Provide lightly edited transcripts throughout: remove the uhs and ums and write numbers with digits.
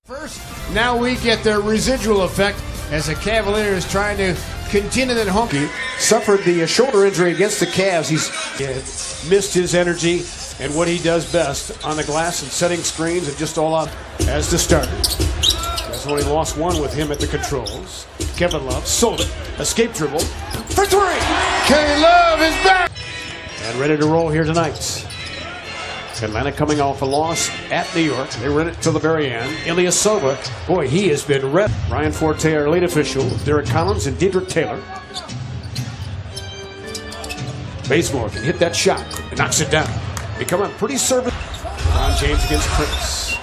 First, now we get the residual effect as the Cavaliers trying to continue that home. Suffered the shoulder injury against the Cavs. He's missed his energy and what he does best on the glass and setting screens and just all out as the starter. That's only lost one with him at the controls. Kevin Love sold it. Escape dribble for three. K Love is back. And ready to roll here tonight. Atlanta coming off a loss at New York. They were in it till the very end. Ilyasova, boy, he has been red. Ryan Forte, our lead official. Derek Collins and Dedrick Taylor. Bazemore can hit that shot and knocks it down. Become a pretty servant. LeBron James against Prince.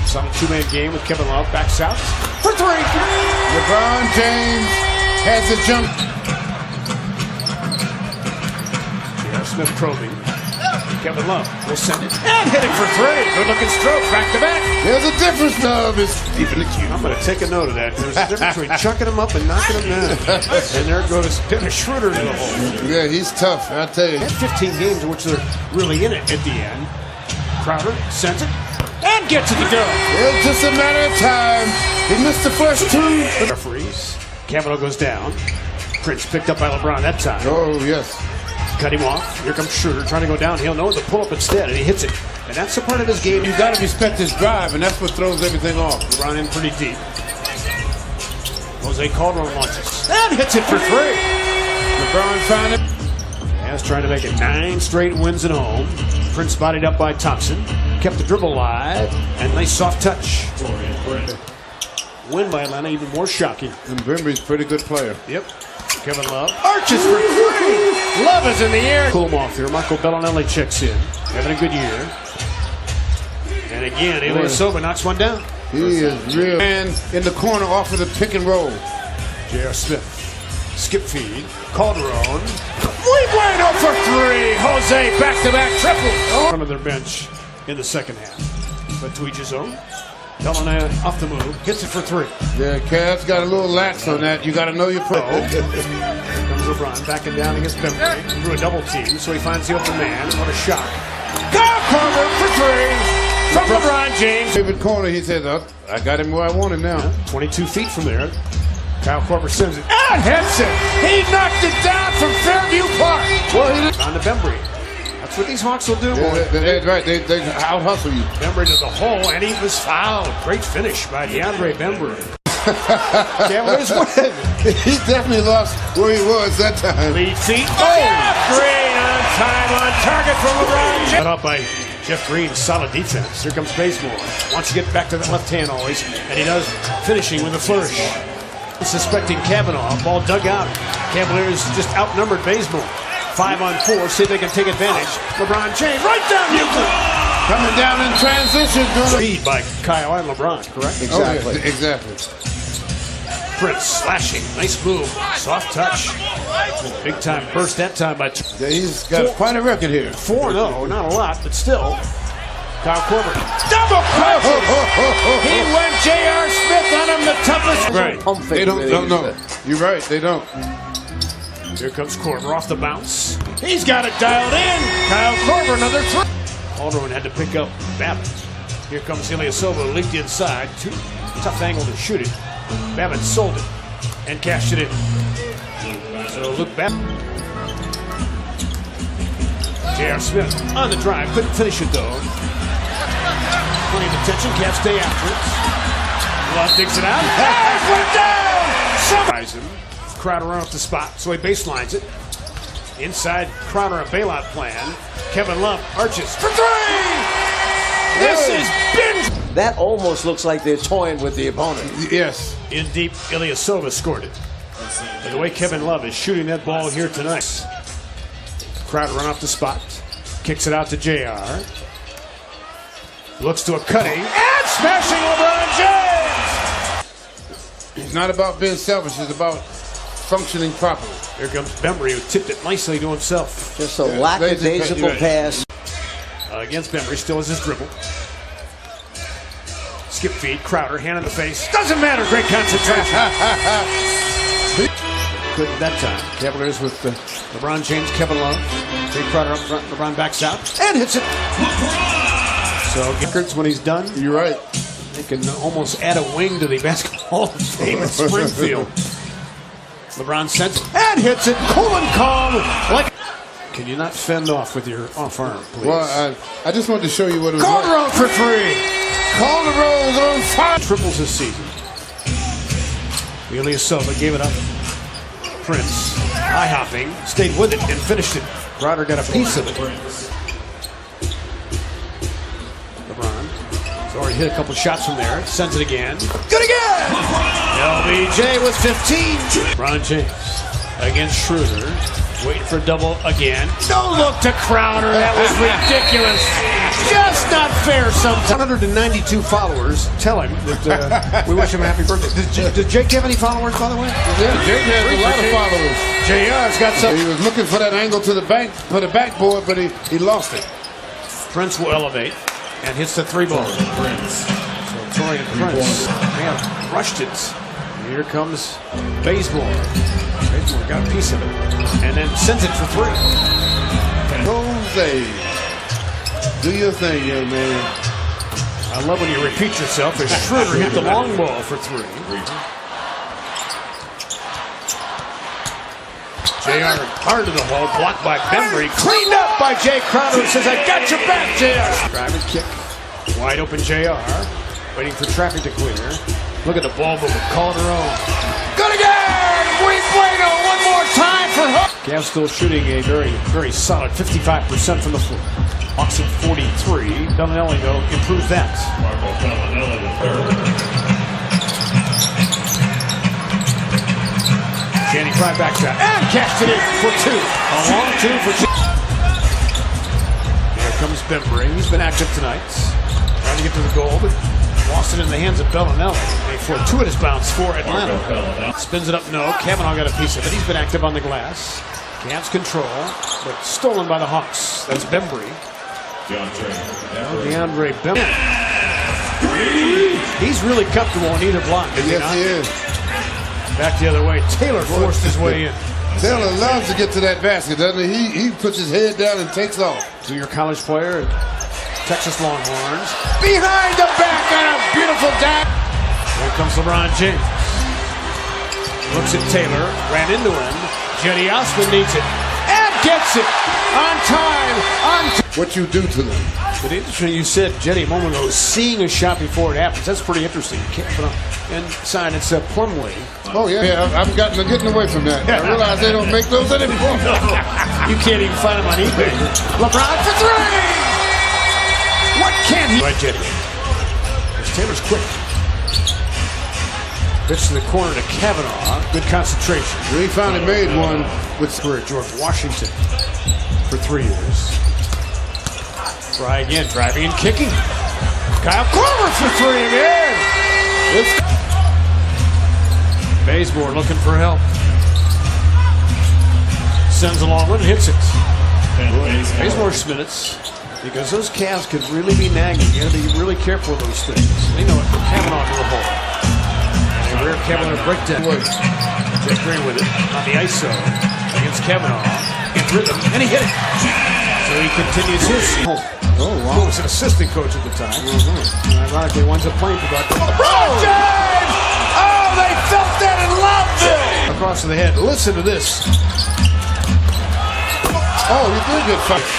It's on a two-man game with Kevin Love. Backs out for three. LeBron James has the jump. J.R. Smith probing. Kevin Love will send it and hit it for three. Good looking stroke, back to back. There's a difference. Love is deep in the queue. I'm going to take a note of that. There's a difference between chucking them up and knocking them down. And there goes Dennis Schroeder to the hole. Yeah, he's tough, I tell you. Had 15 games in which they're really in it at the end. Crowder sends it and gets it to go. It's just a matter of time. He missed the first two. Referees. Kavanaugh goes down. Prince picked up by LeBron that time. Oh, yes. Cut him off. Here comes Schroeder trying to go downhill. No, the pull up instead, and he hits it. And that's the part of his game. You got to respect his drive, and that's what throws everything off. LeBron in pretty deep. Jose Calderon launches and hits it for three. LeBron found it. Jazz trying to make it 9 straight wins at home. Prince bodied up by Thompson. Kept the dribble alive. And nice soft touch. Win by Atlanta, even more shocking. And Brimby's a pretty good player. Yep. Kevin Love arches for three. Love is in the air. Cool him off here. Marco Bellinelli checks in. Having a good year. And again, Ilyasova knocks one down. He is real. And in the corner off of the pick and roll. J.R. Smith. Skip feed. Calderon. Muy bueno for three. Jose back-to-back triple. Front of their bench in the second half. But to each his own. Bellinelli off the move. Hits it for three. Yeah, Cavs got a little lax on that. You got to know your pro. Here comes LeBron backing down against Beverly. Through a double team, so he finds the open man. What a shot. Kyle Korver for three. From LeBron James. David corner, he said, oh, I got him where I want him now. 22 feet from there. Kyle Korver sends it. And hits it. He knocked it down from Fairview Park. Well, he did. On to Bembry. That's what these Hawks will do. Yeah, right. They out-hustle you. Bembry to the hole, and he was fouled. Great finish by DeAndre Bembry. Cavaliers win. He definitely lost where he was that time. Lead feet. Oh, Green on time, on target from LeBron. Set up by Jeff Green. Solid defense. Here comes Bazemore. Wants to get back to that left hand always, and he does, finishing with a flourish. Suspecting Kavanaugh. Ball dug out. Cavaliers just outnumbered Bazemore. 5-on-4, see if they can take advantage. LeBron James right down Newton. Coming down in transition. Speed by Kyle and LeBron, correct? Exactly. Oh, yeah, exactly. Prince slashing. Nice move. Soft touch. Big time burst that time by yeah, he's got quite a record here. 4-0, not a lot, but still. Kyle Korver. Double clutch! He went J.R. Smith on him, the toughest. Right. They don't know. You're right, they don't. Here comes Korver off the bounce. He's got it dialed in. Kyle Korver, another three. Calderon had to pick up Babbitt. Here comes Ilyasova, leaked inside. Tough angle to shoot it. Babbitt sold it and cashed it in. So Luke Babbitt. J.R. Smith on the drive. Couldn't finish it though. Plenty of attention. Can't stay after it. Love digs it out. Hey, went down! Surprise him. Crowder off the spot, so he baselines it. Inside, Crowder a bailout plan. Kevin Love arches for three! This is binge! That almost looks like they're toying with the opponent. Yes. In deep, Ilyasova scored it. And the way Kevin Love is shooting that ball here tonight. Crowder run off the spot. Kicks it out to JR. Looks to a cutting and smashing LeBron James! It's not about being selfish, it's about functioning properly. Here comes Bembry, who tipped it nicely to himself. Just a lackadaisical pass. Against Bembry, still has his dribble. Skip feed, Crowder, hand in the face. Doesn't matter, great concentration. Couldn't that time. Cavaliers with LeBron James, Kevin Love. Jay Crowder up front, LeBron backs out and hits it. So Gickers, when he's done, you're right. They can almost add a wing to the Basketball Hall of Fame in Springfield. LeBron sends and hits it cool and calm. Like, can you not fend off with your off arm, please? Well, I just wanted to show you what it was Calderon for three. Calderon's on fire. Triples this season. Ilyasova gave it up. Prince, high hopping, stayed with it and finished it. Crowder got a piece of it. LeBron has already hit a couple shots from there. Sends it again. Good again! LBJ with 15. LeBron James against Schroeder. Waiting for a double again. No look to Crowder. That was ridiculous. Just not fair sometimes. 192 followers tell him that we wish him a happy birthday. Did Jake have any followers, by the way? Yeah, Jake has a lot of followers. JR's got some. He was looking for that angle to the bank for the backboard, but he lost it. Prince will elevate and hits the three ball. So Torian Prince man, rushed it. Here comes Bazemore. Bazemore got a piece of it and then sends it for three. Jose, do your thing, young man. I love when you repeat yourself as Schroeder hit the long ball for three. JR hard to the hole, blocked by Bembry, cleaned up by Jay Crowder, who says, I got your back, JR. Driving kick, wide open JR, waiting for traffic to clear. Look at the ball movement, Calderon. Good again! We bueno, one more time for Hook. Cavs still shooting a very, very solid 55% from the floor. Hawks at 43. Bellinelli, though, improves that. Channing Frye back shot and cashed it in for two. A long two for two. Here comes Bembry. He's been active tonight. Trying to get to the goal, but lost it in the hands of Bellinelli. A fortuitous bounce for Atlanta. Spins it up, no. Kavanaugh got a piece of it. He's been active on the glass. Cavs control, but stolen by the Hawks. That's Bembry. DeAndre Bembry. He's really comfortable in either block. Yes, he is. Back the other way. Taylor forced his way in. Taylor loves to get to that basket, doesn't he? He puts his head down and takes off. Junior college player at Texas Longhorns. Behind the back on a beautiful dunk. Here comes LeBron James. Looks at Taylor. Ran into him. Jetty Osman needs it. And gets it. On time. What you do to them. But interesting, you said, Jetty, a moment ago, seeing a shot before it happens. That's pretty interesting. You can't put on. Inside, it's Plumlee. Oh, yeah. I've getting away from that. I realize they don't make those anymore. You can't even find them on eBay. LeBron for three! What can he? Right, Jetty. Taylor's quick. Pitch to the corner to Kavanaugh. Good concentration. We finally made one with career George Washington for 3 years. Try again, driving and kicking. Kyle Korver for three again. Bazemore looking for help. Sends a long one, hits it. Bazemore's minutes, because those Cavs could really be nagging. You got to be really careful of those things. They know it. Kavanaugh to the hole. And rear Kavanaugh breakdown. Jeff Green with it on the ISO against Kavanaugh in rhythm, and he hit it. So he continues his. Oh, wow. He was an assistant coach at the time. And ironically, winds up playing for LeBron James! Oh, they felt that in Loveville! Across the head. Listen to this. Oh, he did get fired.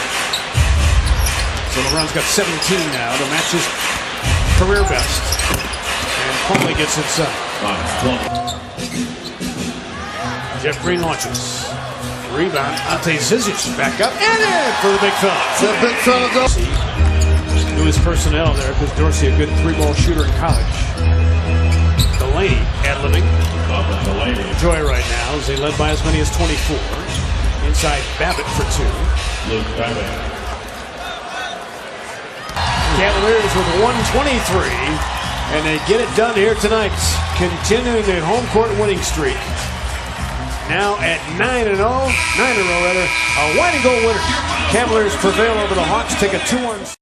So LeBron's got 17 now to match his career best. And Plumlee gets inside. Jeff Green launches. Rebound. Ante Zizic back up and in for the big fella. The big fella goes. Knew his personnel there because Dorsey, a good three-ball shooter in college. Delaney ad-libbing. Joy right now as they led by as many as 24. Inside Babbitt for two. Cavaliers with 123, and they get it done here tonight, continuing their home court winning streak. Now at 9 in a row, a win and goal winner. Cavaliers prevail over the Hawks, take a 2-1.